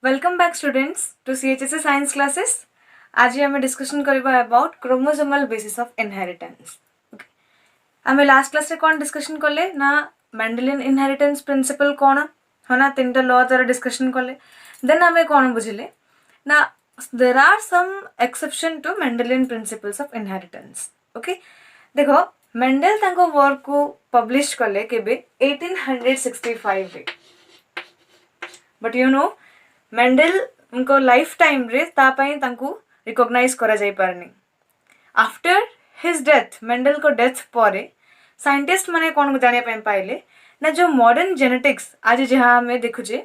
Welcome back students to CHSA science classes. आज आम discussion करबा about chromosomal basis of inheritance. आम last class रे कौन डिस्कशन कले ना मेंडेलियन इनहेरिटेंस प्रिंसिपल कौन है ना तीन लॉ द्वारा डिस्कशन कले. देन आम कौन बुझिले ना there are some exception to Mendelian principles of inheritance. Okay देखो मेंडेल तांको वर्क को पब्लिश कले केबे 1865 रे. बट यू नो मेंडेल उनको लाइफ टाइम रे तापाई तांको रिकॉग्नाइज करा जाई पारनी. आफ्टर हिज डेथ मेंडेल को डेथ पर साइंटिस्ट माने कौन जानिया पे पाइले ना जो मॉडर्न जेनेटिक्स आज जहाँ आम देखुचे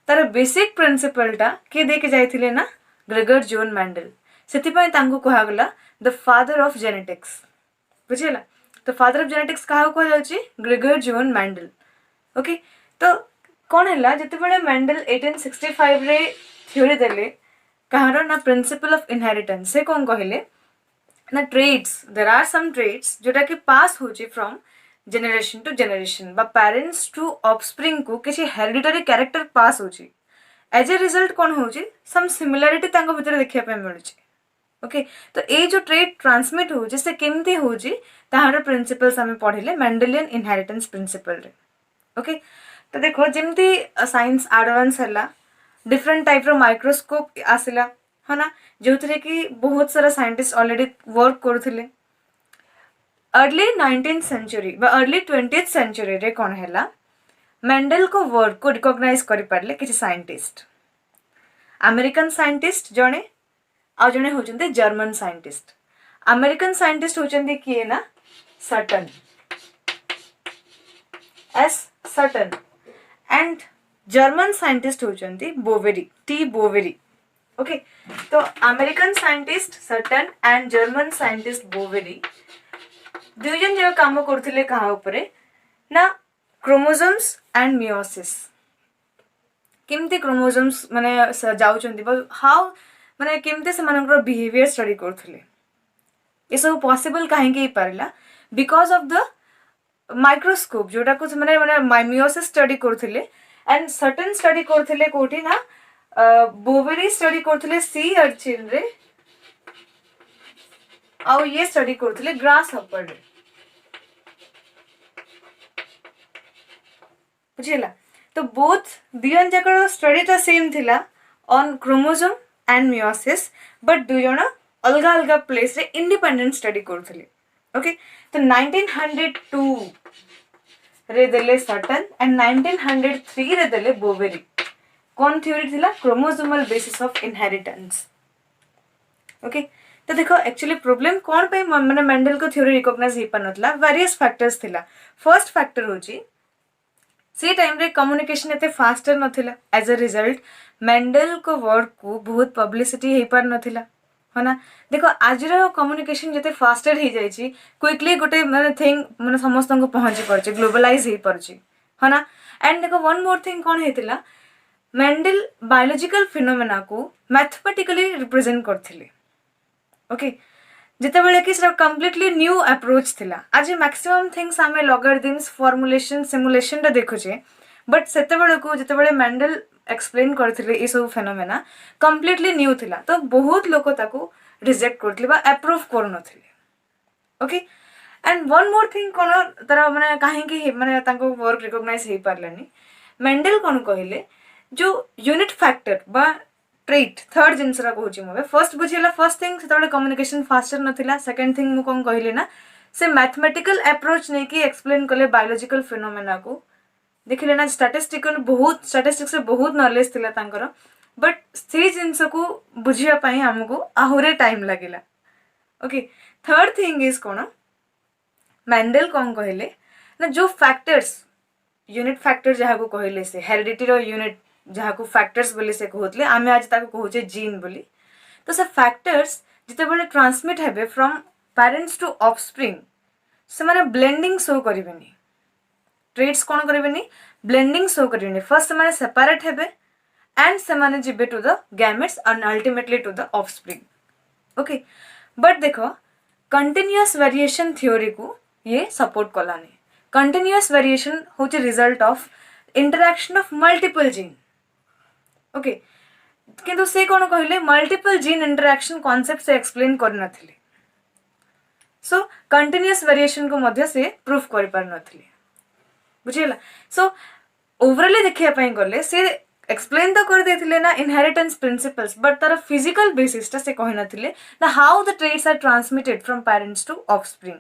तार बेसिक प्रिंसिपलटा किए देके जाइथिले ना ग्रेगर जोन मेंडेल. सेतिपाई तांको कहागला द फादर ऑफ जेनेटिक्स. बुझिला तो फादर ऑफ जेनेटिक्स कहा कह जाउची ग्रेगर जोन मेंडेल. ओके तो कौन है जिते मेंडेल 1865 रे थ्योरी देले कहार ना प्रिंसिपल ऑफ इनहेरिटेंस से कौन कहले ना traits there are some traits जोटा कि पास होची फ्रॉम जेनेरेशन टू जेनेरेशन बा पेरेंट्स टू ऑफस्प्रिंग को किसी हेरिडिटरी कैरेक्टर पास होची. एज ए रिजल्ट कौन होची सम सिमिलरिटी तांको भितर देखिया पे मिलुची. ओके तो ये जो ट्रेड ट्रांसमिट होची से केमती होची ताहार प्रिंसिपल्स आमे पढिले मेंडेलियन इनहेरिटेंस प्रिंसिपल रे. ओके तो देखो जमती साइंस एडवांस है डिफरेंट टाइप रो माइक्रोस्कोप आसला है ना जो कि बहुत सारा साइंटिस्ट ऑलरेडी वर्क करुले. Early 19th century early 20th century रे कौन है मेंडेल को वर्क को रिकॉग्नाइज कर पारे किसी साइंटिस्ट. अमेरिकन साइंटिस्ट जड़े आ जड़े होचंते जर्मन साइंटिस्ट. अमेरिकन साइंटिस्ट होचंते किए ना Sutton S Sutton and German scientist होचंती बोवेरी टी बोवेरी. ओके तो American scientist Sutton and German scientist Boveri दुई जन जो काम करथिले कहा उपरे ना क्रोमोसोम्स एंड मियोसिस. केमती क्रोमोसोम्स माने जाउचंती हाउ माने केमती से मानकर बिहेवियर स्टडी करथिले. ये सब पॉसिबल काहे के पारला बिकॉज ऑफ द माइक्रोस्कोप जोटा को माने माने मियोसिस स्टडी करथिले एंड सटन स्टडी करथिले कोठी ना बोवेरी स्टडी करथिले सी अर्चिन रे आउ ये स्टडी करथिले ग्रास हॉपर रे. बुझिला तो बोथ दियन जकर स्टडी ता सेम थिला on chromosome and meiosis but दुई जण अलगा अलगा प्लेस रे इंडिपेंडेंट स्टडी करथिले. ओके तो 1902 रे देले सटन एंड 1903 रे देले बोवेरी. कौन थ्योरी थिला chromosomal basis of inheritance. Okay तो देखो एक्चुअली प्रॉब्लम कौन पे माने मेंडेल को थ्योरी रिकॉग्नाइज ही पनतला वेरियस फैक्टर्स थिला. फर्स्ट फैक्टर होची सी टाइम रे कम्युनिकेशन एते फास्टर नथिला. एज अ रिजल्ट मेंडेल को वर्क को बहुत पब्लिसिटी हे पार नथिला है ना. देखो आज कम्युनिकेशन जिते फास्टर हो जाइए क्विकली गोटे माने थिंग माने समस्त को पहुँची पारे ग्लोबलाइज हो पारे है ना. एंड देखो वन मोर थिंग कौन होता मेंडेल बायोलॉजिकल फिनोमेना को मैथमेटिकली रिप्रेजेंट करथिले. ओके जिते बेले कि कंप्लीटली न्यू अप्रोच थिला. आज मैक्सिमम थिंग्स आमे लॉगरिथम्स फॉर्मुलेशन सिमुलेशन रे देखुचे बट सेते बेले को जिते बेले मेंडेल एक्सप्लेन करथिले ए सब फेनोमेना कंप्लीटली न्यू थिला तो बहुत लोक ताको रिजेक्ट करथिले बा अप्रूव करनथिले. Okay and one more thing कोन तारा माने काहे कि माने ताको वर्क रिकॉग्नाइज हे पारलानी. मेंडेल कोन कहिले जो यूनिट फैक्टर बा ट्रेट थर्ड जिनस रा कहूची मबे फर्स्ट बुझिला फर्स्ट थिंग सेतबे कम्युनिकेशन फास्टर नथिला. सेकंड थिंग मु कोन कहिले ना से मैथमेटिकल अप्रोच नै कि एक्सप्लेन कले बायोलॉजिकल फिनोमेना को देखिले ना स्टैटिस्टिक्स रे बहुत नॉलेज थिला तांकर बट से जिनस को बुझिया पई हमको आहुरे टाइम लागिला. ओके थर्ड थिंग इज कोन मेंडेल कोन कहिले ना जो फैक्टर्स यूनिट फैक्टर जहाँ को कहले से हेरिडिटी रो यूनिट जहाँ को फैक्टर्स बोली से कहतले आमे आज ताको कहूचे जीन बोली. तो से फैक्टर्स जिते बेले ट्रांसमिट हेबे फ्रॉम पेरेंट्स टू ऑफस्प्रिंग से माने ब्लेंडिंग शो करिवेनी. ट्रेड्स कौन करेनि ब्लेंडिंग शो करेनि. फर्स्ट से सेपरेट हेबे एंड से जिबे to the gametes and ultimately to the offspring. Okay but देखो कंटिन्यूअस वेरिएशन थ्योरी को ये सपोर्ट कलानी. कंटिन्यूअस वेरिएशन होचे result of interaction of multiple gene. Okay किंतु से कौन कहले मल्टीपल जीन इंटरैक्शन कॉन्सेप्ट से एक्सप्लेन कर नथिले सो कंटिन्यूअस वेरिएशन को मध्य से प्रूफ कर पार नथिले बुझिला सो ओवरऑल देखिया पई गले से एक्सप्लेन तो कर देथिले ना इनहेरिटेंस प्रिंसिपल्स बट तार फिजिकल बेसिस ता से कहि नथिले ना how the traits are transmitted from parents to offspring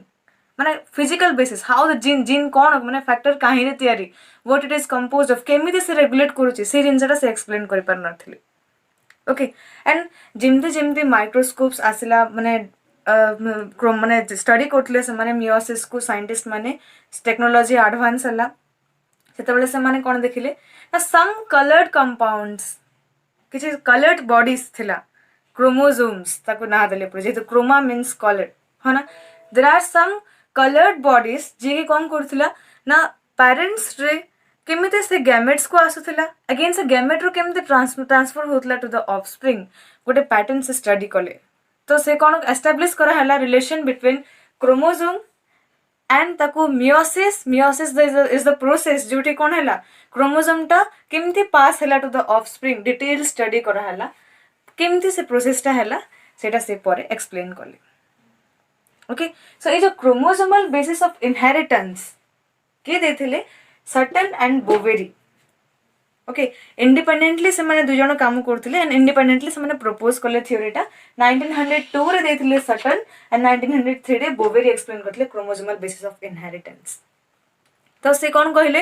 माने physical basis how the gene कौन माने फैक्टर काहे रे तयारी what it is composed of केमिति से रेगुलेट करूची से जिनसटा से एक्सप्लेन कर पार नथिले ओके एंड जिमती जिमती माइक्रोस्कोप्स आसिला माने माने स्टडी करथिले से माने मियोसिस को साइंटिस्ट माने टेक्नोलॉजी एडवांस हला सेतबेले से माने कोन देखिले ना सम कलर्ड कंपाउंड्स किछि कलर्ड बॉडीज थिला क्रोमोसोम्स ताको ना देले पर जेतो क्रोमा मींस कलर्ड हना there are some coloured bodies जे के कोन करथिला ना पेरेंट्स रे केमिते से गैमेट्स को आसुथिला अगेन से गैमेट रो केमिते ट्रांसफर होतला टू द ऑफस्प्रिंग गोटे पैटर्न से स्टडी कले तो से कोन एस्टैब्लिश करा हला रिलेशन बिटवीन क्रोमोसोम एंड ताको मियोसिस इज द प्रोसेस जोटी कोन हला क्रोमोसोम टा केमिते पास हला to the offspring detail study करा हला केमिते से प्रोसेस टा हला सेटा से परे एक्सप्लेन कले ओके सो ए जो क्रोमोसोमल बेसिस ऑफ इनहेरिटेंस के देथिले Sutton and Boveri okay independently से माने दु जण काम करथिले एंड इंडिपेंडेंटली से माने प्रपोज करले थ्योरीटा 1902 रे देथिले सर्टन एंड 1903 रे बोवेरी एक्सप्लेन करथिले क्रोमोसोमल बेसिस ऑफ इनहेरिटेंस तो से कोन कहिले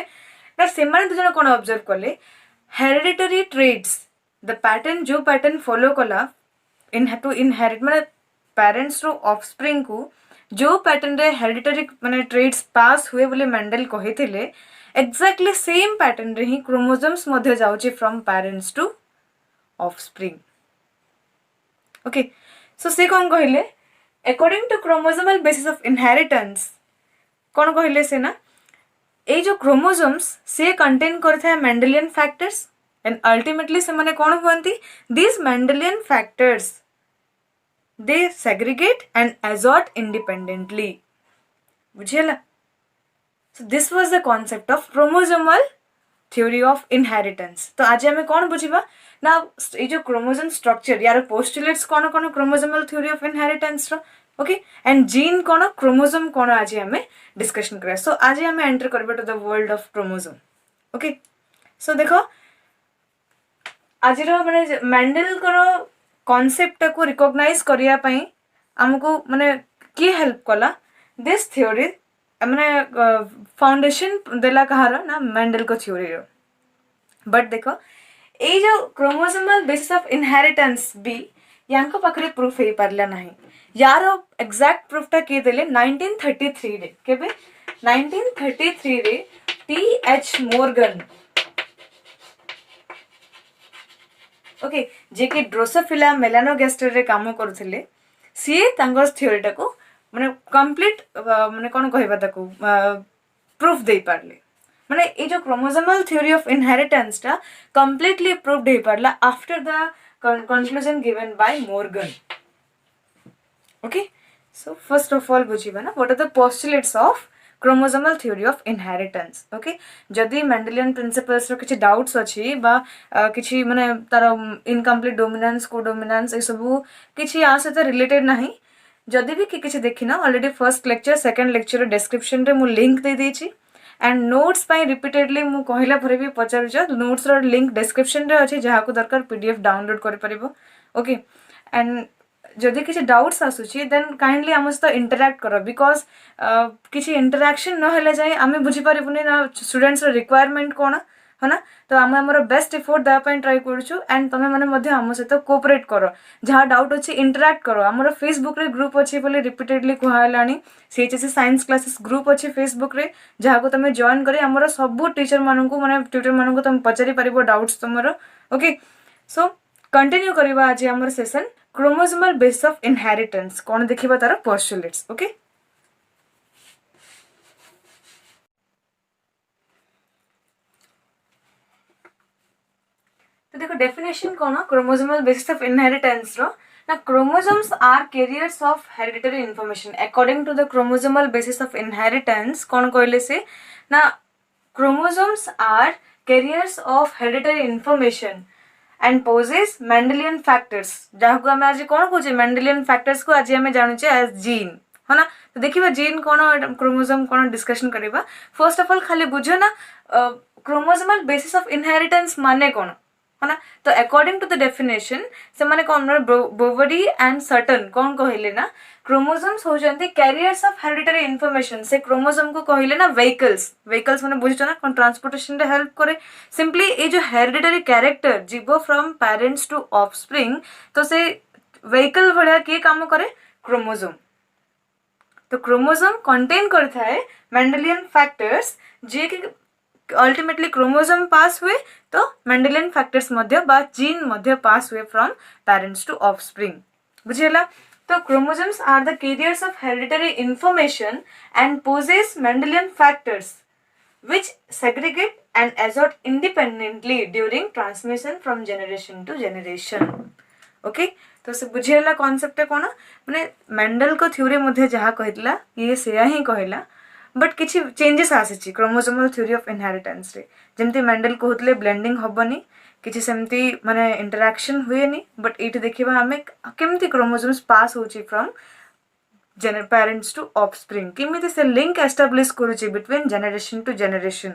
ना से माने दु जण कोन ऑब्जर्व करले हेरिडिटरी ट्रेट्स द पैटर्न जो पैटर्न फॉलो कला इन टू इनहेरिट माने पेरेंट्स रो ऑफस्प्रिंग को जो पैटर्न रे हेरिडिटरी माने ट्रेट्स पास हुए बोले मेंडल कहिथिले एक्जाक्टली सेम पैटर्न रे ही क्रोमोसोम्स मध्य जाउची from parents to offspring okay so से कोन कहिले according to chromosomal basis of inheritance कोन कहिले से ना ए जो क्रोमोसोम्स से कंटेन करथा मेंडेलियन फैक्टर्स एंड अल्टीमेटली से माने कोन होंती this Mendelian factors they segregate and assort independently बुझियला so this was the concept of chromosomal theory of inheritance तो आज हमें कौन बुझिबा ना ए जो क्रोमोसोम स्ट्रक्चर यार पोस्टुलेट्स कौन कौन क्रोमोसोमल थ्योरी ऑफ इनहेरिटेंस रो ओके एंड जीन कौन क्रोमोसोम कौन आज हमें डिस्कशन करा सो आज हमें एंटर करबा to the world of chromosome okay so देखो आज रो माने मेंडल को कॉन्सेप्ट को रिकॉग्नाइज करिया पई हमको माने की हेल्प कला दिस थ्योरी माने फाउंडेशन देला कहार ना मेंडल को थ्योरी रो बट देखो ए जो क्रोमोसोमल बेसिस ऑफ इनहेरिटेंस बी यांको पकरे प्रूफ हे परला नाही यार एग्जैक्ट प्रूफ ता के देले 1933 रे केबे 1933 रे टी.एच. मॉर्गन ओके जे कि ड्रोसोफिला मेलानोगास्टर रे काम करथिले सी तांगर थ्योरीटा को माने कंप्लीट माने कोन कहबा ताको प्रूफ दे पारले माने ए जो क्रोमोसोमल थ्योरी ऑफ इनहेरिटेंस ता कंप्लीटली प्रूफ दे पारला after the conclusion given by Morgan okay so first of all बुझिबा ना what are the postulates of chromosomal theory of inheritance okay जदि मेंडेलियन प्रिंसिपल्स रो किछि डाउट्स अछि बा किछि माने तार इनकम्प्लीट डोमिनेंस को डोमिनेंस ए सब किछि आ से रिलेटेड नाही जदि भी किछि देखिना already first lecture second lecture description रे मु लिंक दे देछि एंड नोट्स पाई रिपीटेडली मु कहिला भरे भी पचार छ नोट्स रो लिंक डिस्क्रिप्शन रे अछि जहा को दरकार पीडीएफ डाउनलोड कर परिबो ओके एंड जदि किसी डाउट्स आसुची देन काइंडली आम सहित इंटराक्ट कर बिकज किसी इंटराक्शन न हेले जाए आम बुझी पारिबुनी ना स्टूडेंट्स रिक्वायरमेंट कौन है ना तो आम आमर बेस्ट एफोर्ट देवाई ट्राई करूँ एंड तुम मैंने आम सहित कोऑपरेट कर जहाँ डाउट अच्छी इंटराक्ट कर आमर फेसबुक रे ग्रुप अच्छी बोले रिपीटेडली कहलानी सीएचएससी साइंस क्लासेस ग्रुप अच्छी फेसबुक रे जहाँ को तुम जॉइन कर आमर सब टीचर मानू माने ट्यूटर मानू तुम पचारि पारिबो डाउट्स तुमर ओके सो कंटिन्यू करवा आज आमर session chromosomal basis of inheritance कौन देखिबा तार पोस्टुलेट्स ओके तो देखो डेफिनेशन कौन क्रोमोसोमल बेसिस ऑफ इनहेरिटेंस रो ना chromosomes are carriers of hereditary information according to the chromosomal basis of inheritance कौन कहले से ना chromosomes are carriers of hereditary information and poses Mendelian factors जहाँ को आम आज कौन कहे Mendelian factors को आज आम जानूचे as gene है ना। तो देखिए जीन कौन क्रोमोसोम कौन डिस्कशन करवा। फर्स्ट ऑफ ऑल खाली बुझ ना क्रोमोसोमल बेसिस ऑफ इनहेरिटेंस माने कौन है ना। तो अकॉर्डिंग टू द डेफिनेशन से माने कौन बोवरी एंड सर्टन कौन कहले ना क्रोमोसोम्स होचंती कैरियर्स ऑफ हेरिडिटरी इन्फॉर्मेशन। से क्रोमोसोम को कहले ना व्हीकल्स माने बुझिछ ना कौन ट्रांसपोर्टेशन रे हेल्प करे। सिंपली ये जो हेरिडिटरी कैरेक्टर जीव फ्रॉम पेरेंट्स टू ऑफस्प्रिंग तो से व्हीकल भलिया किए काम करे क्रोमोसोम। तो क्रोमोसोम कंटेन करता है मेंडेलियन फैक्टर्स जे कि अल्टीमेटली क्रोमोसोम पास हुए तो मेंडेलियन फैक्टर्स मध्य बा जीन मध्य पास हुए फ्रॉम पेरेंट्स टू ऑफस्प्रिंग बुझिला। तो chromosomes are the carriers of hereditary information and possess Mendelian factors which segregate and assort independently during transmission from generation to generation. Okay तो से बुझीगला concept कौन माने Mendel को theory मध्ये जहाँ कहला ये सेया ही कहला बट किछि चेंजेस आसी क्रोमोसोमल थ्योरी ऑफ इनहेरिटेंस रे। जेमती मेंडल कहते ब्लेंडिंग हबनी किछि सेमती माने इंटरैक्शन हुएनी बट एठी देखिबा हमें केमती क्रोमोसोम्स पास होची फ्रॉम पेरेंट्स टू ऑफस्प्रिंग केमिति से लिंक एस्टाब्लिश करूची बिटवीन जनरेशन टू जनरेशन।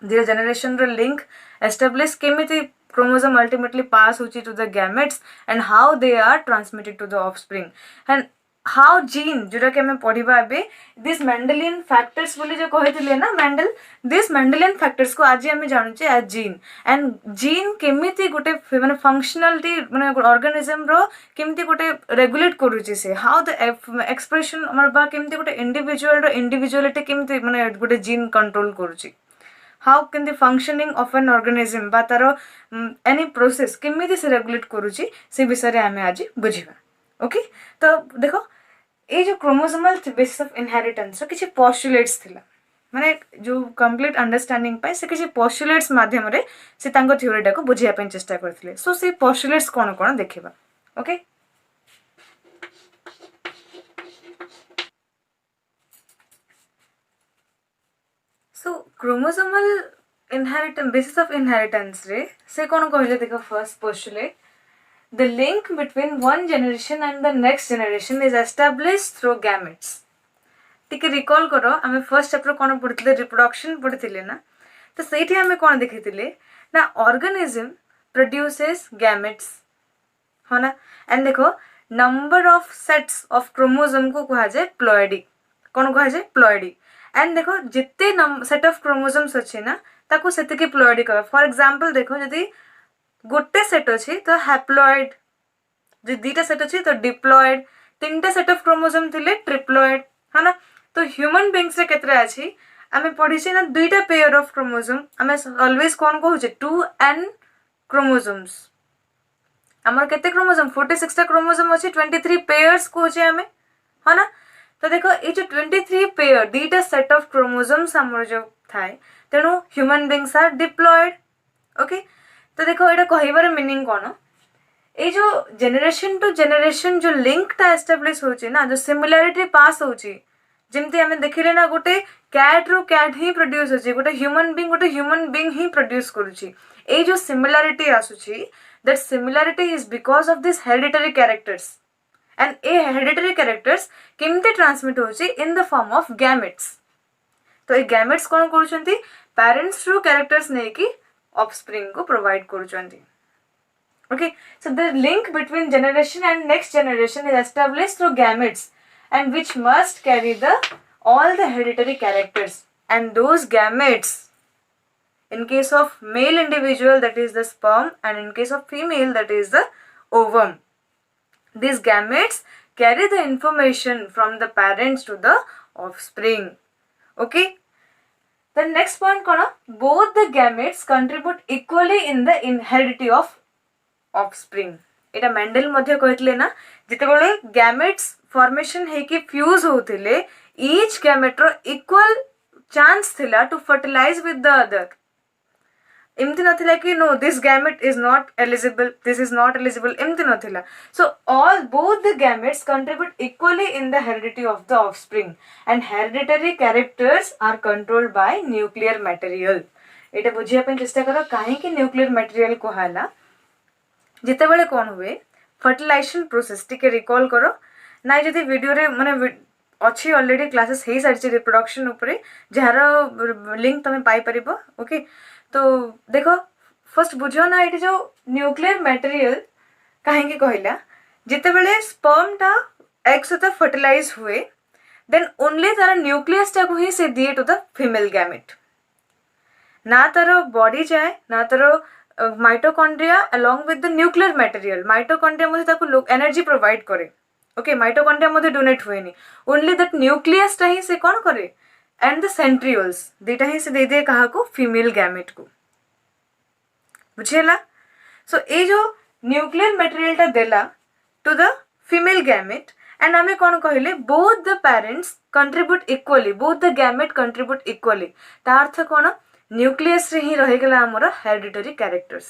धीरे जनरेशन रो लिंक एस्टाब्लिश केमिति chromosome ultimately pass होची to the gametes and how they are transmitted to the offspring and how gene जोरा के हमें पढ़िबा बे this Mendelian factors बोली जो कहिथिले ना मेंडल this Mendelian factors को आज हमें जानूचे as gene and gene केमिति गोटे माने फंक्शनलिटी माने ऑर्गेनिज्म रो केमिति गोटे रेगुलेट करूची से how the expression हमर बा केमिति गोटे इंडिविजुअल रो इंडिविजुअलिटी केमिति माने गोटे जीन कंट्रोल करूची how can the functioning of an organism बा तारो any process केमिति से रेगुलेट करूची से विषय रे हमें आज बुझिबा। ओके तो देखो ए जो क्रोमोसोमल बेसिस ऑफ इनहेरिटेंस रो किछि पोस्टुलेट्स थिला माने जो कंप्लीट अंडरस्टैंडिंग पाई से किछि पोस्टुलेट्स माध्यम रे से तांको थ्योरीटा को बुझिया पय चेष्टा करथिले। सो से पोस्टुलेट्स कोन कोन देखिबा। Okay so chromosomal inheritance basis of inheritance रे से कौन कहले देखो first postulate the link between one generation and the next generation is established through gametes. टिके रिकॉल करो हमें फर्स्ट चैप्टर कौन पढ़िथिले रिप्रोडक्शन पढ़िथिले ना तो सेठी हमें कौन देखिथिले ना ऑर्गेनिज्म प्रोड्यूसेस गैमेट्स है ना एंड देखो number of sets of chromosome को कहा जाए प्लॉइडी कौन कहा जाए प्लॉइडी एंड देखो जिते सेट ऑफ क्रोमोसोम्स अच्छे ना ताको सेतिके प्लॉइडी कह। फॉर एग्जांपल देखो यदि गोटे सेट अच्छी तो हैप्लॉइड जो दीटा सेट अच्छी तो डिप्लॉइड तीनटा सेट ऑफ क्रोमोसोम थिले ट्रिप्लॉइड है ना। तो ह्यूमन बीइंग्स रे केतरा अछि आमे पढिछि ना दुईटा पेयर ऑफ क्रोमोसोम आमे ऑलवेज कोन कहूचे 2n क्रोमोसोम्स हमर केते क्रोमोसोम 46 टा क्रोमोसोम अछि 23 पेयर्स कहूचे आमे है ना। तो देखो ये जो 23 पेयर दीटा सेट ऑफ क्रोमोसोम्स हमर जो थाए तेणु human beings are diploid. Okay तो देखो एटा कहिबार मीनिंग कोन ए जो जनरेशन टू जनरेशन जो लिंक ता एस्टैब्लिश होची ना जो सिमिलरिटी पास होची जेमती हमें देखिले ना गोटे कैट रो कैट ही प्रोड्यूस होची गोटे ह्यूमन बीइंग ही प्रोड्यूस करूची ए जो सिमिलरिटी आसुची that similarity is because of this hereditary characters and ए हेरिडिटरी कैरेक्टर्स केमते ट्रांसमिट होची in the form of gametes. तो ए गैमेट्स कोन करूचंती पेरेंट्स थ्रू कैरेक्टर्स ने की ऑफस्प्रिंग को प्रोवाइड करूचंती। Okay so the link between generation and next generation is established through gametes and which must carry all the hereditary characters and those gametes in case of male individual that is the sperm and in case of female that is the ovum. These gametes carry the information from the parents to the offspring. Okay, the next point kona both the gametes contribute equally in the heredity of offspring. एटा Mendel मध्य कहथिले ना जितेबेले gametes formation है कि fuse होथिले each gamete रो equal chance थिला to fertilise with the other एमति नथिला कि no this gamete is not eligible this is not eligible एमति नथिला। So all both the gametes contribute equally in the heredity of the offspring and hereditary characters are controlled by nuclear material. एटा बुझिया पे चेष्टा करो काहे कि nuclear material को हाला जितेबाला कौन हुए फर्टिलाइजेशन प्रोसेस टिके रिकॉल करो ना जदि वीडियो रे माने अच्छी ऑलरेडी क्लासेस हो सारी रिप्रोडक्शन उपरे जार लिंक तुम पाइपर ओके। तो देख फर्स्ट बुझ ना ये जो न्यूक्लियर मटेरियल कहीं कहला जितेबाला स्पर्म टा एग सहित फर्टिलाइज हुए देन ओनली तार न्यूक्लियस टाक ही से दिए टू द फीमेल गैमेट ना तार बॉडी जाए ना तार mitochondria along with the nuclear material mitochondria मध्ये ताको एनर्जी प्रोवाइड करे ओके माइटोकॉन्ड्रिया मध्ये डोनेट हुएनी ओनली दैट न्यूक्लियस टा ही से कौन करे एंड द सेंट्रियोल्स दुईटा ही से दे दिए कहा को फीमेल गैमेट को बुझेला। सो ये जो न्यूक्लियर मटेरियल टा देला to the female gamete and आमे कौन कहले both the parents contribute equally both the gamete contribute equally ता अर्थ कौन न्यूक्लियस रे ही रहीगला हमर हेरिडिटरी कैरेक्टर्स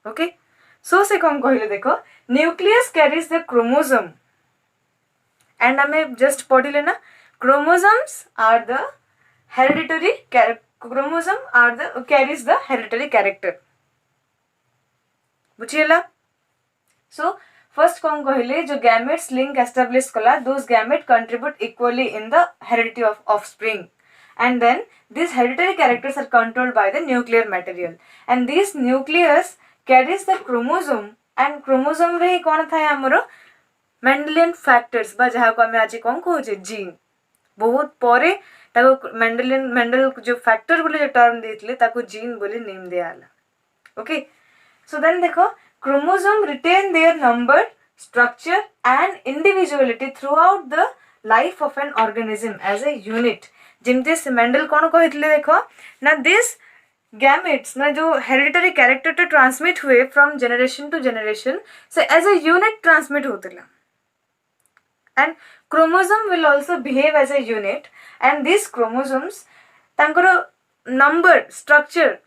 ओके। सो से कौन कहले देखो nucleus carries the chromosome and आमे जस्ट पढ़िले ना chromosomes are the hereditary chromosome are the carries the hereditary character बुझिएला। सो फर्स्ट कौन कहले जो गैमेट्स लिंक एस्टाब्लिश कला those gamete contribute equally in the heredity of offspring and then these hereditary characters are controlled by the nuclear material and this nucleus carries the chromosome and chromosome रे कौन था हमरो Mendelian factors बा जहा को हमें आज कौन कहूचे जीन बहुत परे ताको मेंडल जो फैक्टर बोले जो टर्म देथिले ताको जीन बोले नेम दियाला ओके। सो देन देखो chromosome retain their number structure and individuality throughout the life of an organism as a unit जिमती से मेंडल कौन कहते देखो ना दिस गैमेट्स ना जो हेरिडिटरी कैरेक्टर तो ट्रांसमिट हुए फ्रॉम जनरेशन टू जनरेशन से एज ए यूनिट ट्रांसमिट होतिला and chromosome will also behave as a unit and this chromosomes तांकर number structure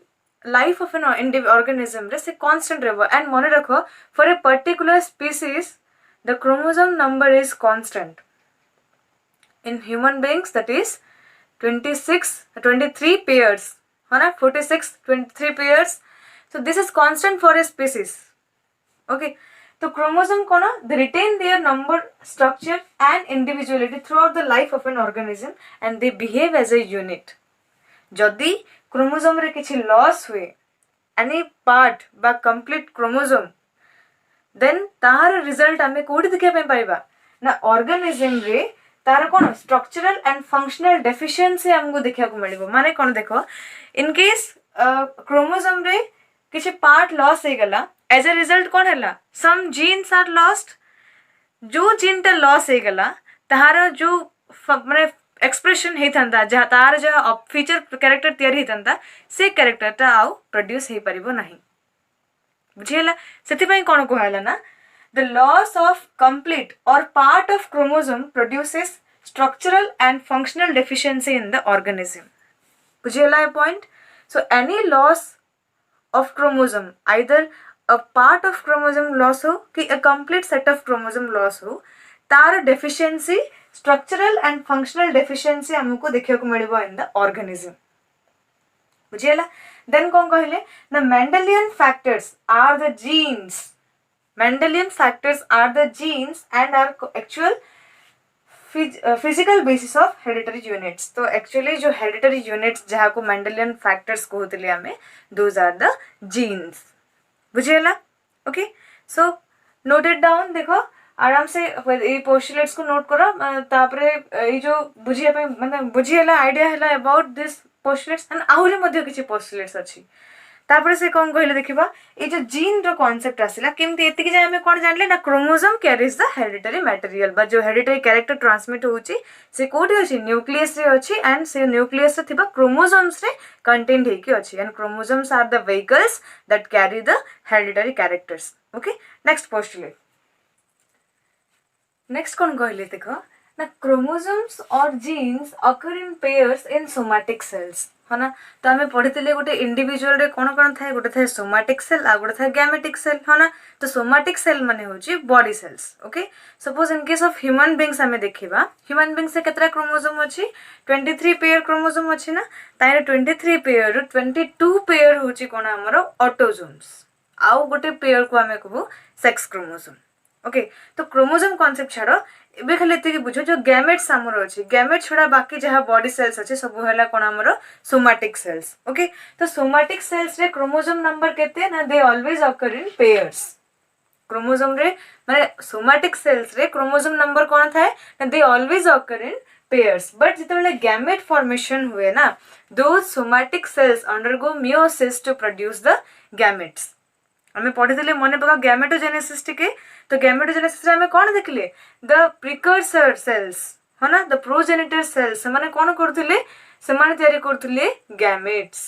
life of an organism रे से कांस्टेंट रहबो एंड मन रखो for a particular species the chromosome number is constant in human beings that is 23 pairs है ना 23 pairs so this is constant for a species okay। तो chromosome कौन they retain their number structure and individuality throughout the life of an organism and they behave as a unit जदि chromosome रे किछि loss हुए any part बा complete chromosome then तार result हमें कोडी देखा पे पाइबा ना ऑर्गेनिज्म रे तार कौन स्ट्रक्चरल एंड फंक्शनल डेफिशिएंसी हमको देखा मिल माने कौन देख इन केस क्रोमोसोम रे किसी पार्ट लॉस हो गला एज ए रिजल्ट कौन है सम जीन्स आर लॉस्ट जो जीन टा लॉस हो गला तार जो माने एक्सप्रेशन होता जहाँ तार जहाँ फीचर कैरेक्टर तैयारी होता से कैरेक्टर टा आउ प्रोड्यूस हो पारिबो नहीं बुझिएला। सेति कौन कहला ना the loss of complete or part of chromosome produces structural and functional deficiency in the organism बुझिएला point। so any loss of chromosome either a part of chromosome loss हो कि a complete set of chromosome loss हो तार deficiency structural and functional deficiency हमको देखियो को मिलबो in the organism बुझिएला। then कौन कहले the Mendelian factors are the genes Mendelian factors are the genes and are actual physical basis of hereditary units तो actually जो hereditary units जहाँ को Mendelian factors को होते लिया में those are the genes बुझिएला ओके। सो नोटेड डाउन देखो आराम से ये पोस्टुलेट्स को नोट करो तापरे ये जो बुझिया पे मतलब बुझिएला आइडिया हैला अबाउट दिस पोस्टुलेट्स एंड आहुरी मध्ये किछि पोस्टुलेट्स अछि तापर से कौन कहले देखिबा ये जो जीन रो कांसेप्ट आसिला केमती एति कि जे हमें कोन जानले ना chromosome carries the hereditary material बा जो हेरिडिटरी कैरेक्टर ट्रांसमिट होउची से कोठी अछि न्यूक्लियस रे अछि एंड से न्यूक्लियस रे थिबा क्रोमोसोम्स रे कंटेंट हेकी अछि and chromosomes are the vehicles that carry the hereditary characters okay. Next postulate next कौन कहले देखो ना क्रोमोसोम्स और genes occur in pairs in somatic cells है ना। तो आम पढ़ी गोटे इंडिविजुअल रे कौन कौन थाए गोटे थाए सोमैटिक सेल आ गोटे थाए गैमेटिक सेल है ना। तो सोमैटिक सेल माने होची body cells okay. Suppose in case of human beings आम देखा ह्यूमन बीइंग्स से केतरा क्रोमोसोम अच्छी 23 पेयर क्रोमोसोम अच्छी ना तार 23 पेयर 22 पेयर होची कौन आमर ऑटोजोम्स आउ गोटे पेयर को आम कहू सेक्स क्रोमोसोम। ओके तो क्रोमोसोम कॉन्सेप्ट छाड़ एबे खाली एति बुझ जो गैमेट्स आमर अछि गैमेट छड़ा बाकी जहाँ बॉडी सेल्स अछि सब हैला कोन आमर सोमाटिक सेल्स। ओके तो सोमाटिक सेल्स रे क्रोमोसोम नंबर केते ना they always occur in pairs. Chromosome रे माने सोमाटिक सेल्स रे क्रोमोसोम नंबर कोन थाए ना they always occur in pairs but जिते गैमेट फॉर्मेशन हुए ना those somatic cells undergo meiosis to produce the gametes. आम पढ़ी मन पका गैमेटोजेनेसिस टिके तो गैमेटोजेनेसिस रे आम कौन देखिले द प्रिकर्सर सेल्स है ना द प्रोजेनिटर सेल्स से कौन करथिले से तैयारी करथिले gametes.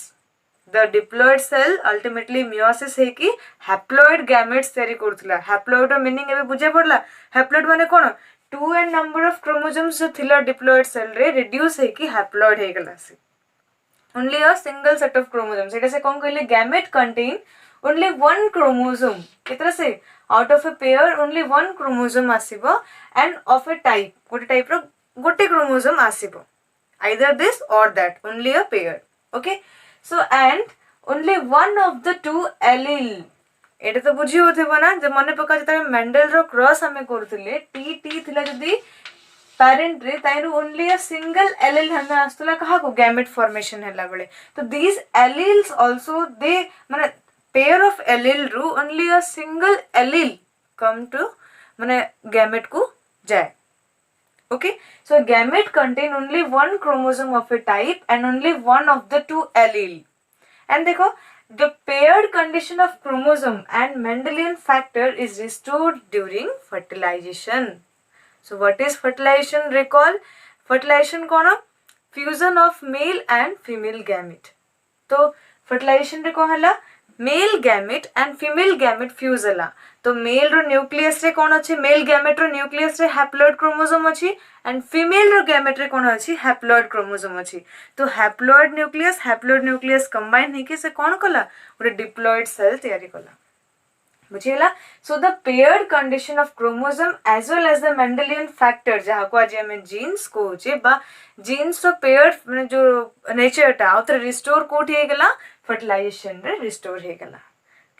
The diploid cell ultimately meiosis है कि हैप्लॉइड गैमेट्स तैयारी करथिला। हैप्लॉइड रो मीनिंग एबे बुझे पड़ला हैप्लॉइड माने कोन 2 एन नंबर ऑफ क्रोमोसोम्स जो थिला डिप्लॉइड सेल रे रिड्यूस है कि हैप्लॉइड हे गला से only a single set of chromosomes एटा से कौन कहले gamete contain only one chromosome कितना से out of a pair only one chromosome आसीबो and of a type गोटे टाइप रो गोटे chromosome आसीबो either this or that only a pair। okay so and only one of the two allele एटा तो बुझी होथिबो ना जे मने पका जता मेंडल रो क्रॉस हमें करथिले टी थिला जदी पेरेंट रे ताइनु ओनली अ सिंगल एलील हमें आस्तला कहा को गैमेट फॉर्मेशन हैला बेले तो दीज एलील्स आल्सो दे माने pair of allele ru only a single allele come to mane gamete को जाए। okay so gamete contain only one chromosome of a type and only one of the two allele and देखो the paired condition of chromosome and Mendelian factor is restored during fertilization। so what is fertilization? recall fertilization कौन fusion of male and female gamete। तो fertilization रे कौन हला male gamete and female gamete fuse हला तो mail रो nucleus रे कोन अछि male gamete रो nucleus रे हैप्लॉइड क्रोमोसोम अछि एंड फीमेल रो गैमेट रे कोन अछि हैप्लॉइड क्रोमोसोम अछि तो हैप्लॉइड न्यूक्लियस कंबाइन हेके से कोन कला ओरे डिप्लॉइड सेल तयारी कला बुझियला। So the paired condition of chromosome as well as the Mendelian factor जहा को आज हमें जीन्स को जे बा जीन्स रो पेयर्ड माने जो नेचर ता आउतर रिस्टोर कोठी हे गला fertilization रे रिस्टोर हे गला।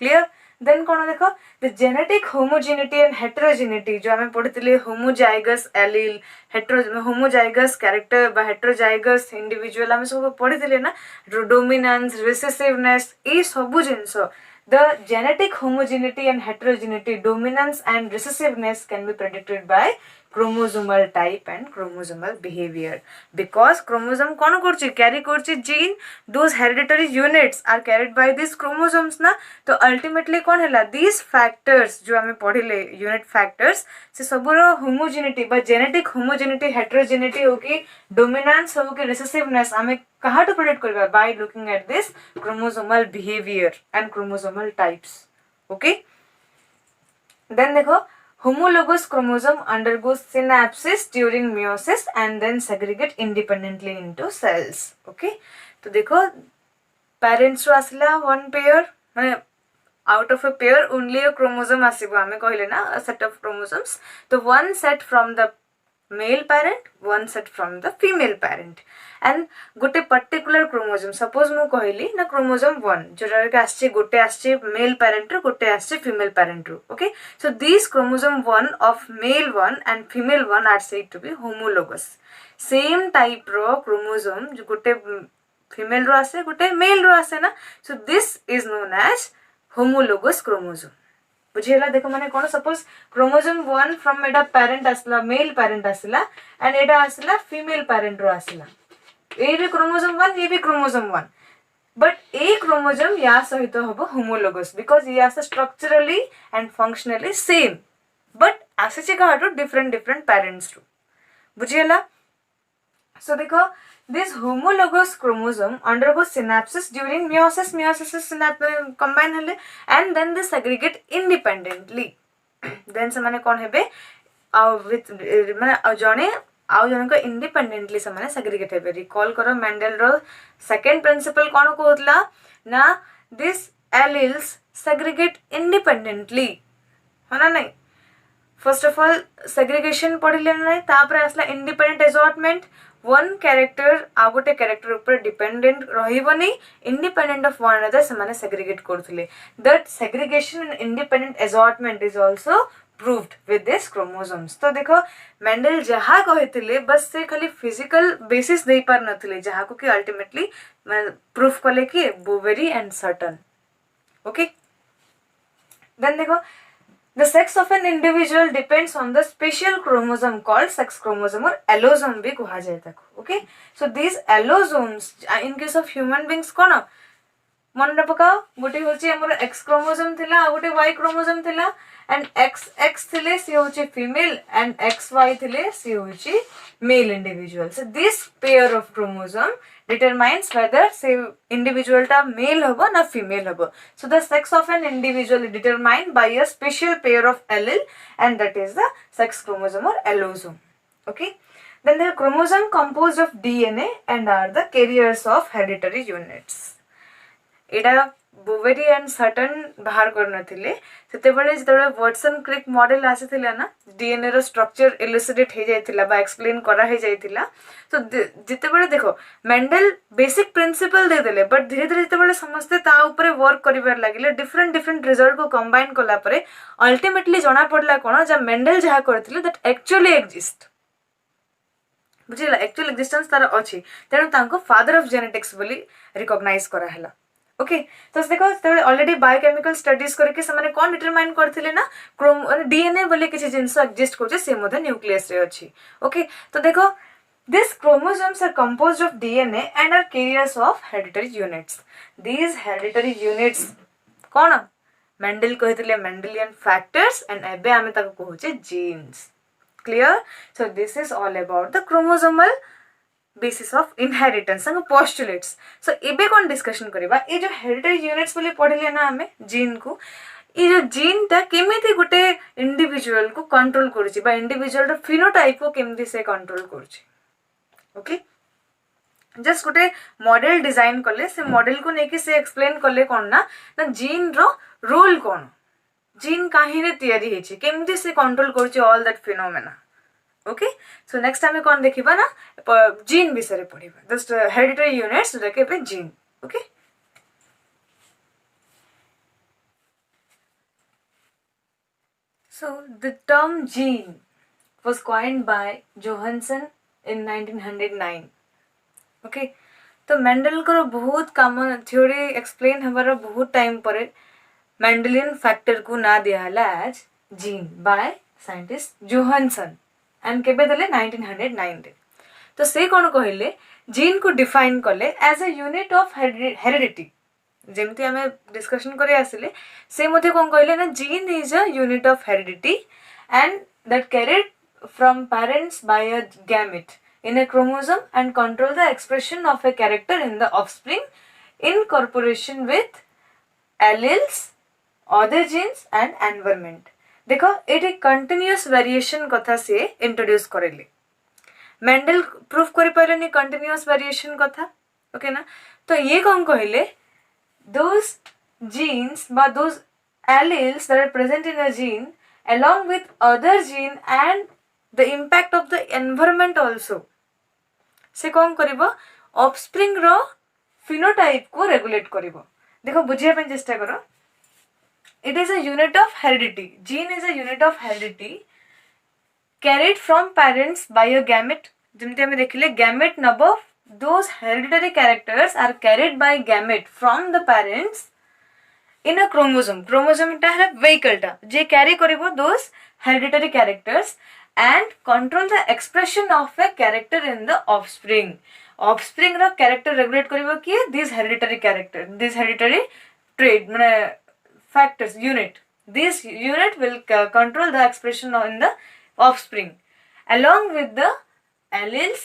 क्लियर देन कोन देखो द जेनेटिक होमोजेनिटी एंड हेटेरोजेनिटी जो हमें पढ़ितले होमोजाइगस एलील होमोजाइगस कैरेक्टर बा हेटेरोजाइगस इंडिविजुअल हमें सब पढ़ितले ना डोमिनेंस रिसेसिवनेस ए सब जिंस the genetic homogeneity and heterogeneity dominance and recessiveness can be predicted by chromosomal type and chromosomal behavior because chromosome कौन करछि carry करछि gene those hereditary units are carried by these chromosomes ना तो ultimately कौन हैला these factors जो हमें पढ़िले unit factors से सबरो homogeneity बा genetic homogeneity heterogeneity हो कि dominance हो कि recessiveness हमें कहाँ to predict करबा by looking at this chromosomal behavior and chromosomal types। okay then देखो homologous chromosome undergoes synapsis during meiosis and then segregate independently into cells। okay तो देखो parents रो आसला one pair माने out of a pair only a chromosome आसीबो हमें कहले ना a set of chromosomes तो one set from the male parent one set from the female parent and गोटे particular chromosome suppose मु कहली ना क्रोमोसोम 1 जोरा के आछे गोटे आछे मेल पेरेंट रो गोटे आछे फीमेल पेरेंट रो। Okay so this chromosome 1 of male 1 and female 1 are said to be homologous same type रो क्रोमोसोम जो गोटे फीमेल रो आछे गोटे मेल रो आछे ना so this is known as homologous chromosome. बुझेला देखो माने कोन सपोज क्रोमोसोम 1 फ्रॉम एटा पेरेंट आसला मेल पेरेंट आसला एंड एटा आसला फीमेल पेरेंट रो आसला ए भी क्रोमोसोम 1 ये भी क्रोमोसोम 1 बट ए क्रोमोसोम या सहित हबो होमोलोगस बिकॉज़ ये आसे structurally and functionally same but आसे जे काटो डिफरेंट पेरेंट्स रो बुझेला। सो देखो this homologous chromosome undergoes synapses during meiosis is combine hale and then they segregate independently then se mane kon hebe with mane jone आउ जन को independently से माने segregate हेबे। रिकॉल करो मेंडल रो सेकंड प्रिंसिपल कोन कहतला ना दिस एलील्स सेग्रीगेट इंडिपेंडेंटली है ना नहीं फर्स्ट ऑफ ऑल सेग्रीगेशन पढ़िले नहीं तापर आसला इंडिपेंडेंट असॉर्टमेंट वन कैरेक्टर आ गोटे कैरेक्टर ऊपर डिपेंडेंट रहिबनी इंडिपेंडेंट ऑफ वन अनदर से सेग्रीगेट करथुले that segregation and independent assortment is also proved with this chromosomes. तो देखो मेंडल जहाँ कही बस से खाली फिजिकल बेसिस दे पार नथिले जहाँ को कि अल्टीमेटली प्रूफ कले कि Boveri and Sutton. Okay then देखो the sex of an individual depends on the special chromosome called sex chromosome or allosome भी कहा जाए ताको। okay so these allosomes in case of human beings कौन मन पकाओ गोटे होची हमर एक्स क्रोमोसोम थिला आ गोटे वाई क्रोमोसोम थिला एंड एक्स थिले सी होची फीमेल एंड एक्स वाई थिले सी होची male individual. So this pair of chromosome determines whether say individual ta male hobo na female hobo। so the sex of an individual is determined by a special pair of allele and that is the sex chromosome or allosome। okay then the chromosome composed of DNA and are the carriers of hereditary units। Etah Boveri and certain बाहर करनथिले सेतेबेले जेतेबेले Watson Crick model आसीथिला ना DNA रो structure इलुसिडेट हे जायतिला बा explain करा हे जायतिला। तो जेतेबेले देखो Mendel basic principle दे देले but धीरे धीरे जेतेबेले समस्ते ता ऊपर वर्क करिवार लागिले डिफरेंट डिफरेंट रिजल्ट को कंबाइन कला परे अल्टीमेटली जणा पडला कोन जे मेंडल जहा करथिले दैट एक्चुअली एग्जिस्ट बुझिला एक्चुअल एक्जिस्टेंस तार अछि तेनु तांको फादर ऑफ जेनेटिक्स बोली रिकॉग्नाइज करा हला। ओके तो देखो ऑलरेडी बायोकेमिकल स्टडीज करके से कौन डिटरमाइन करथिले ना डीएनए बोले किसी जिंस एक्जिस्ट करछे से मध्ये न्यूक्लियस रे अछि। ओके तो देखो this chromosomes are composed of DNA and are carriers of hereditary units. These hereditary units कौन मेंडल कहथिले मेंडेलियन फैक्टर्स एंड एबे आमे ताको कहूचे genes. Clear so this is all about the chromosomal basis of inheritance and postulates। so एबे कौन discussion करिबा ए जो हेरिडिटरी यूनिट्स बोली पढिले ना हमें जीन को ए जो जीन ता केमिति गुटे इंडिविजुअल को कंट्रोल करछि बा इंडिविजुअल रो फिनोटाइप को केमिति से कंट्रोल करछि। ओके जस्ट गुटे मॉडल डिजाइन करले से मॉडल को नेकी से एक्सप्लेन करले कोन ना जीन रो रोल कोन जीन काहिने तयारी हेछि केमिति से कंट्रोल करछि all that phenomena. Okay so next time कौन देखिबा ना जीन विषय रे पढिबा जस्ट हेरिडिटरी यूनिट्स रके पे gene. Okay so the term gene was coined by Johansen in 1909। Okay तो मेंडल को बहुत काम थ्योरी एक्सप्लेन हमारा बहुत टाइम पर मेंडेलियन फैक्टर को ना दिया हला as gene by scientist Johannsen and केबे देले 1909 रे। तो से कोन कहले जीन को डिफाइन करले as a unit of heredity जेमती हमें डिस्कशन करे आसिले से मध्ये कोन कहले ना gene is a unit of heredity and that carried from parents by a gamete in a chromosome and control the expression of a character in the offspring in corporation with alleles, other genes and environment। देखो ये continuous variation कथा से introduce करेली Mendel proof कर पाइलेनी continuous variation कथा। Okay ना तो ये कौन कहले दोज जीन्स बा those alleles that are present in a gene along with other gene and the impact of the environment also से कौन करिवो ऑफस्प्रिंग रो फिनोटाइप को रेगुलेट करिवो। देखो बुझिया पे चेष्टा करो it is a unit of heredity gene is a unit of heredity carried from parents by a gamete जेमते हमें देखिले gamete Nebo those hereditary characters are carried by gamete from the parents in a chromosome टा है vehicle टा जे carry करिवो those hereditary characters and control the expression of a character in the offspring row character regulate करिवो कि these hereditary character these hereditary trait माने factors unit this unit will control the expression in the offspring along with the alleles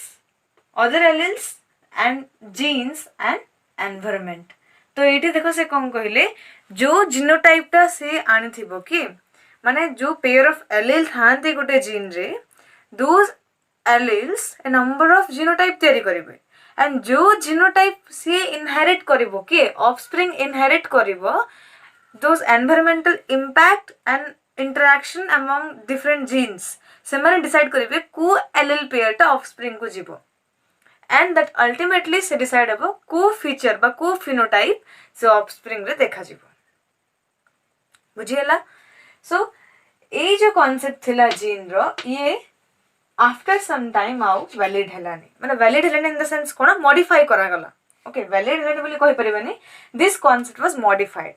other alleles and genes and environment। तो एठी देखो से कौन कहले जो genotype टा से आनी थिबो कि माने जो पेयर ऑफ एलील थांती गोटे जीन रे those alleles a number of genotype तयारी करिवे एंड जो जीनोटाइप से इनहेरिट करिवो कि ऑफस्प्रिंग इनहेरिट करिवो those environmental impact and interaction among different genes से माने डिसाइड करिवे को एलील पेयर टा ऑफस्प्रिंग को जीवो। एंड दैट अल्टिमेटली से डिसाइड हे को फीचर बा को फिनोटाइप से ऑफस्प्रिंग रे देखा जीवो बुझीला सो ए जो कॉन्सेप्ट थिला जीन रो ये आफ्टर सम टाइम आउ वैलिड हेलानी माने वैलिड हेलानी इन द सेंस कोन मॉडिफाई करा गला ओके वैलिड हेलानी बोली कहि परिबेनी this concept was modified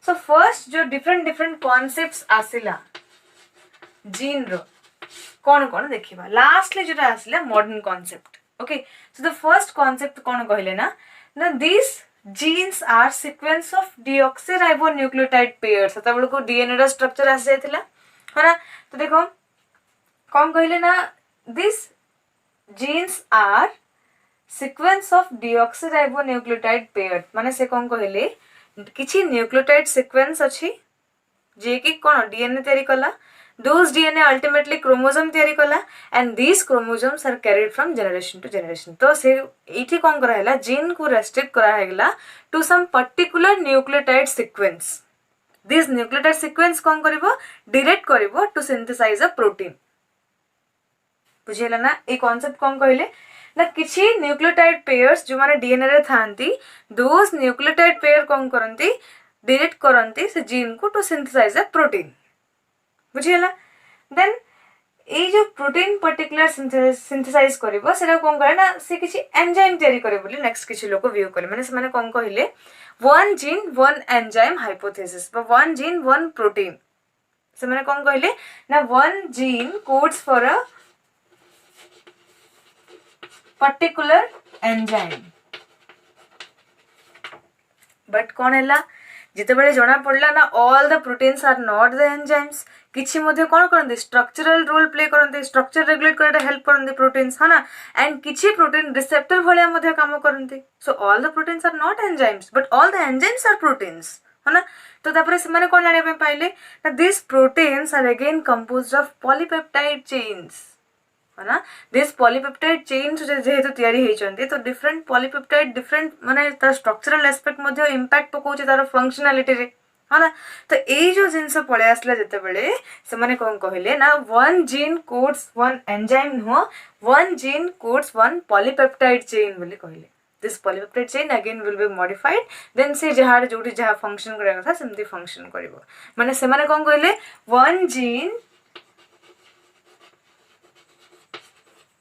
so first जो डिफरेंट डिफरेंट कॉन्सेप्ट्स आसिला जीन रो कौन देखिबा लास्टली जो आसिला modern concept okay so the first concept कौन कहले ना this genes are sequence of deoxyribonucleotide pairs सेता बेल को डीएनए रा स्ट्रक्चर आसी जायतिला हना तो देखो कौन कहले ना this genes are sequence of deoxyribonucleotide pair माने से कौन कहले किछि न्यूक्लियोटाइड सीक्वेंस अछि जे कि कोन डीएनए तयारी कला those DNA ultimately chromosome तयारी कला and these chromosomes are carried from generation to generation तो से एठी कोन करा हैला जीन को रेस्ट्रिक्ट करा हैला to some particular nucleotide sequence this nucleotide sequence कोन करबो डायरेक्ट करबो to synthesize a protein बुझियला ना ए कांसेप्ट कोन कहले ना किछि न्यूक्लियोटाइड पेयर्स जो माने डीएनए रे थांती those nucleotide pair कोन करंती डायरेक्ट करंती से जीन को to synthesize a protein बुझियला देन ए जो प्रोटीन पर्टिकुलर सिंथेसाइज करबो सेटा कोन करे ना से किछि एंजाइम तयारी करे बोली नेक्स्ट किछि लोक व्यू करे माने से माने कोन कहिले one gene one enzyme hypothesis बा वन जीन वन प्रोटीन से माने कोन कहिले ना one gene codes for a particular enzyme but कोन हैला जिते बेले जना पड़ला ना all the proteins are not the enzymes किछि मध्ये कोन करंती स्ट्रक्चरल रोल प्ले करंती स्ट्रक्चर रेगुलेट करते हेल्प करंती प्रोटीन्स है ना एंड किछि प्रोटीन रिसेप्टर भलिया मध्ये काम करंती so all the proteins are not enzymes but all the enzymes are proteins है ना तो तापर से माने कोन जाने पे पाइले ना this proteins are again composed of polypeptide chains है ना दिस पॉलीपेप्टाइड चेन्स जेहेतु तयारी हेचंती तो डिफरेंट पॉलीपेप्टाइड डिफरेंट माने तार स्ट्रक्चरल एस्पेक्ट मध्ये इंपैक्ट पकोचे तार फंक्शनलिटी रे है ना तो ए जो जिनस पळे आसला जते बेले से माने कोन कहले ना one gene codes one enzyme no one gene codes one polypeptide chain बोली कहले this polypeptide chain again will be modified then से जहार जोटी जहा फंक्शन करे कथा सेमती फंक्शन करबो माने से माने कोन कहले one gene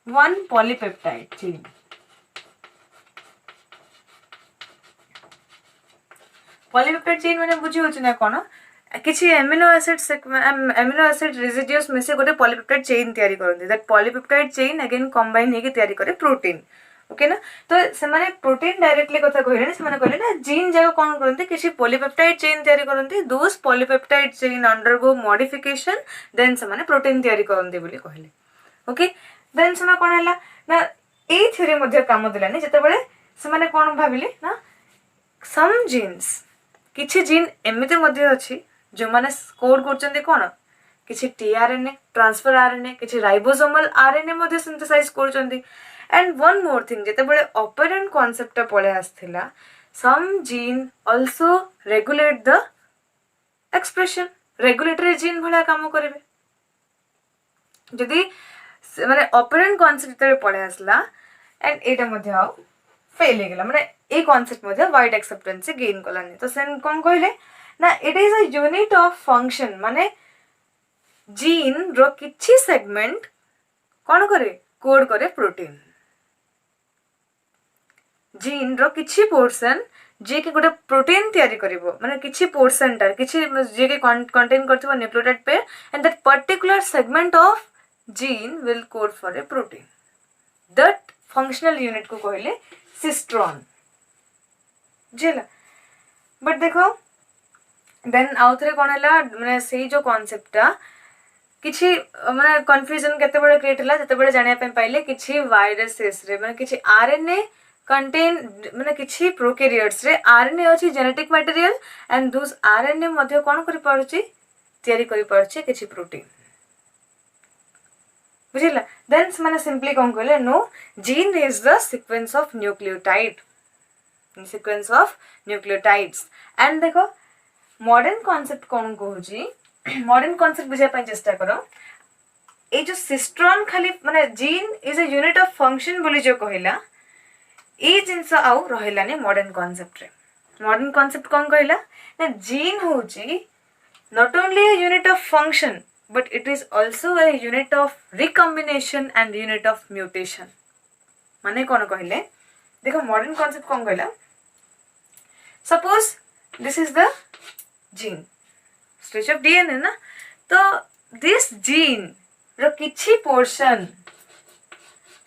one polypeptide chain polypeptide chain माने बुझी होछ ना कोन किछि एमिनो एसिड रेसिड्यूज में से गोटे पॉलीपेप्टाइड चेन तयारी करथि that polypeptide chain again combine हेके तयारी करे प्रोटीन ओके ना तो से माने प्रोटीन डायरेक्टली कथा कहले से माने कहले ना जीन जाको कोन करथि किछि पॉलीपेप्टाइड चेन तयारी करथि those polypeptide chain undergo modification then से माने प्रोटीन तयारी करथि बोली कहले ओके देन सुना कोन हैला ना ए थ्योरी मध्ये काम दिलानी जते बेले से माने कोन भाबिले ना सम जीन्स किछि जीन एमिते मध्ये अछि जो माने कोड करचंती कोन किछि टीआरएनए ट्रांसफर आरएनए किछि राइबोसोमल आरएनए मध्ये सिंथेसाइज करचंती एंड वन मोर थिंग जते बेले ऑपरेंट कांसेप्ट पळे आस्थिला some gene also regulate the expression regulatory gene भला काम करबे जदी माने ऑपरेंट कांसेप्ट तळे पळे आसला एंड एटा मध्ये आ फेल हे गेला माने ए कांसेप्ट मध्ये वाइड एक्सेप्टेंस गेन कलानी तो सेन कोन कहले ना it is a unit of function माने जीन रो किछि सेगमेंट कोन करे कोड करे प्रोटीन जीन रो किछि पोर्शन जे कि गोटे प्रोटीन तयारी करिवो माने किछि पोर्शन ता किछि जे कि कंटेन करथिबो nucleotide pair and that particular segment of gene will code for a protein that functional unit को कहले सिस्ट्रॉन जेला बट देखो देन आउथरे कोन हला माने सेही जो कांसेप्टटा किछि माने कंफ्यूजन केते बेले क्रिएट हला जते बेले जानिया पे पाइले किछि वायरसेस रे माने किछि आरएनए कंटेन माने किछि प्रोकैरियोट्स रे आरएनए अछि genetic material and those RNA मध्ये कोन करि पारुछि तयारी करि पारुछि किछि प्रोटीन बुझिला देन माने सिंपली कोन कहले no gene is the sequence of nucleotide sequence of nucleotides and देखो मॉडर्न कांसेप्ट कोन कहूची मॉडर्न कांसेप्ट बुझा पय चेष्टा करो ए जो सिस्ट्रॉन खाली माने gene is a unit of function बोली जो कहला ये जिनस आउ रहिलानी मॉडर्न कॉन्सेप्ट रे मॉडर्न कॉन्सेप्ट कौन कहला ना जीन होची not only a unit of function but it is also a unit of recombination and unit of mutation माने कौन कहले देखो मॉडर्न कॉन्सेप्ट कौन कहला suppose this is the gene stretch of DNA ना तो दिस जीन रो किछि पोर्शन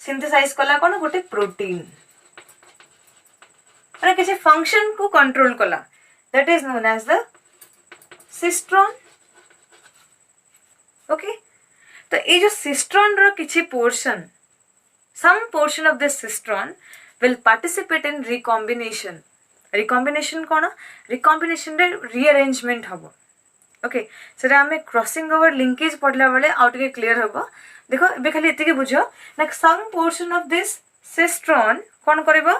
सिंथेसाइज कला कौन गोटे प्रोटीन माने किछि फंक्शन को कंट्रोल कला that is known as the cistron okay तो ये जो सिस्ट्रॉन रो किछि portion some portion of this cistron will participate in recombination कौन recombination रे rearrangement हबो ओके सेटा हमें क्रॉसिंग ओवर लिंकेज पढ़ला बेले आउट के क्लियर हबो देखो एबे खाली एतिके बुझो ना some portion of this cistron कौन करबो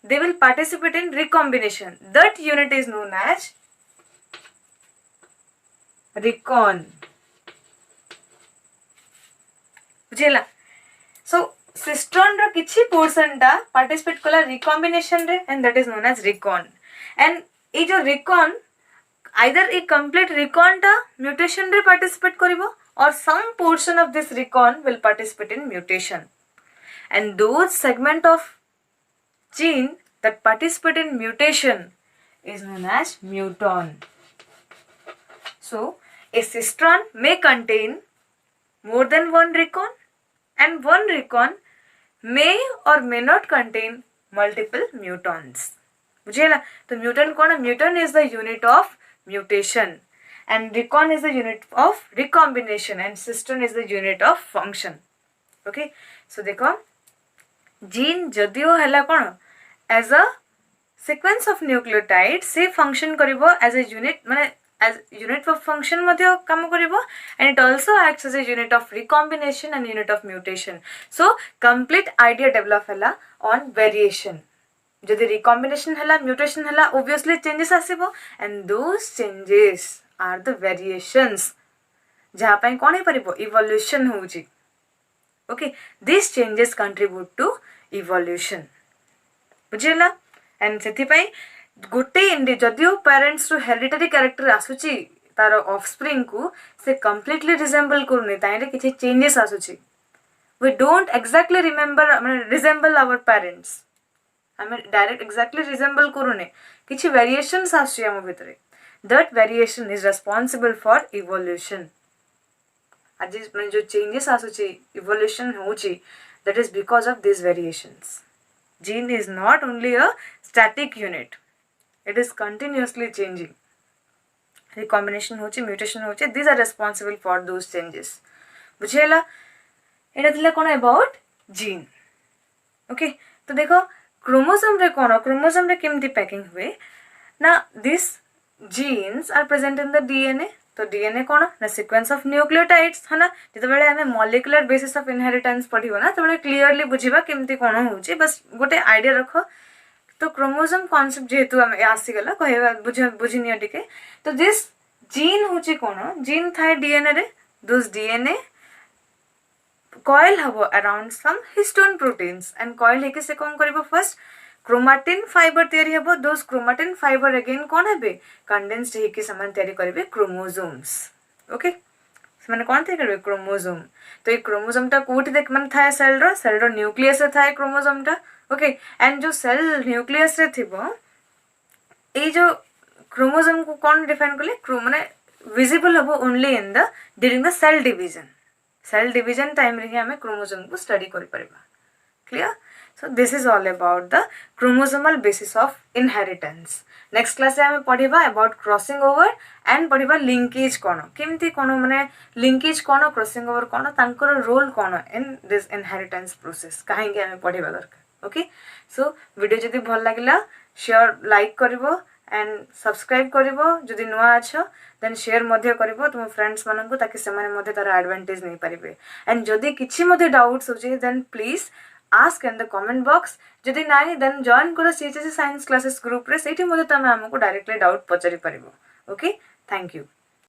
they will participate in recombination that unit is known as recon बुझेला so सिस्ट्रॉन रो किछि पोर्शन टा पार्टिसिपेट कला रिकॉम्बिनेशन रे and that is known as recon and ए जो recon either a complete recon टा म्यूटेशन रे पार्टिसिपेट करिवो और some portion of this recon will participate in mutation and those segment of gene that participate in mutation is known as muton so a cistron may contain more than one recon and one recon may or may not contain multiple mutons बुझेला तो muton कौन muton is the unit of mutation and recon is the unit of recombination and cistron is the unit of function okay so देखो gene जदियो हैला कौन as a sequence of nucleotides से function करिवो as a unit माने as unit of function मध्ये काम करिवो and it also acts as a unit of recombination and unit of mutation so complete idea develop हैला on variation जदि recombination हैला mutation हैला obviously changes आसीबो and those changes are the variations जहाँ पे कौन है परिबो evolution होउची okay these changes contribute to evolution बुझेला and सेथि पई गोटे इंडि जदियो पेरेंट्स रो हेरिडिटरी कैरेक्टर आसुची तार ऑफस्प्रिंग को से कंप्लीटली रिजेंबल करने ताइले किछि चेंजेस आसुची वी डोंट एक्जेक्टली रिमेंबर माने रिजेंबल आवर पेरेंट्स हमें डायरेक्ट एक्जेक्टली रिजेंबल करूने किछि वेरिएशंस आसुची हम भितरे that variation is responsible for evolution आज माने जो चेंजेस आसुची इवोल्यूशन होची that is because of this variations gene is not only a static unit it is continuously changing recombination होची mutation होची these are responsible for those changes बुझेला एटा थिला कोन about gene okay तो देखो क्रोमोसोम रे कोन chromosome रे केमती पैकिंग हुए ना this genes are present in the DNA तो डीएनए कोन ना सीक्वेंस ऑफ न्यूक्लियोटाइड्स है ना जते बेले हमें मॉलिक्यूलर बेसिस ऑफ इनहेरिटेंस पढिबो ना तो बेले क्लियरली बुझिबा केमती कोन होची बस गोटे आइडिया रखो तो क्रोमोसोम कॉन्सेप्ट जेतु हम आसीगला कहबा बुझिनियो टिके तो दिस जीन होची कोन जीन थाए डीएनए रे दोस डीएनए कॉइल हबो around some histone proteins and coil हेके से कोन करबो फर्स्ट क्रोमाटिन फाइबर तयारी हबो दोस क्रोमाटिन फाइबर अगेन कोन हेबे कंडेंस्ड हेके समान तयारी करबे क्रोमोसोम्स ओके माने कोन तयारी करबे क्रोमोसोम तो ये क्रोमोसोम टा कोठी देख मन थाए सेल रो न्यूक्लियस रे थाए क्रोमोसोम टा ओके एंड जो सेल न्यूक्लियस रे थिबो ए जो क्रोमोसोम को कौन डिफाइन करले माने विजिबल हबो only in the during the cell division time रे हमें क्रोमोसोम को स्टडी कर परबा clear so this is all about the chromosomal basis of inheritance next class रे हमें पढिबा अबाउट क्रॉसिंग ओवर एंड पढिबा लिंकेज कोन केमती कोन माने लिंकेज कोन क्रॉसिंग ओवर कोन तांकर रोल कोन इन दिस इनहेरिटेंस प्रोसेस काहे के हमें पढिबा दरकार ओके सो वीडियो जदि भल लागिला शेयर लाइक करिवो एंड सब्सक्राइब करिवो जदि नुआ अछो देन शेयर मध्ये करिवो तुम फ्रेंड्स मानन को ताकि सेमाने मध्ये तार एडवांटेज नै परिबे एंड जदि किछि मध्ये डाउट्स होजे then please ask in the comment box जदि नानी देन जॉइन करो सीएचएस साइंस क्लासेस ग्रुप रे सेठी मध्ये तमे हमको डायरेक्टली डाउट पचरी परिबो ओके थैंक यू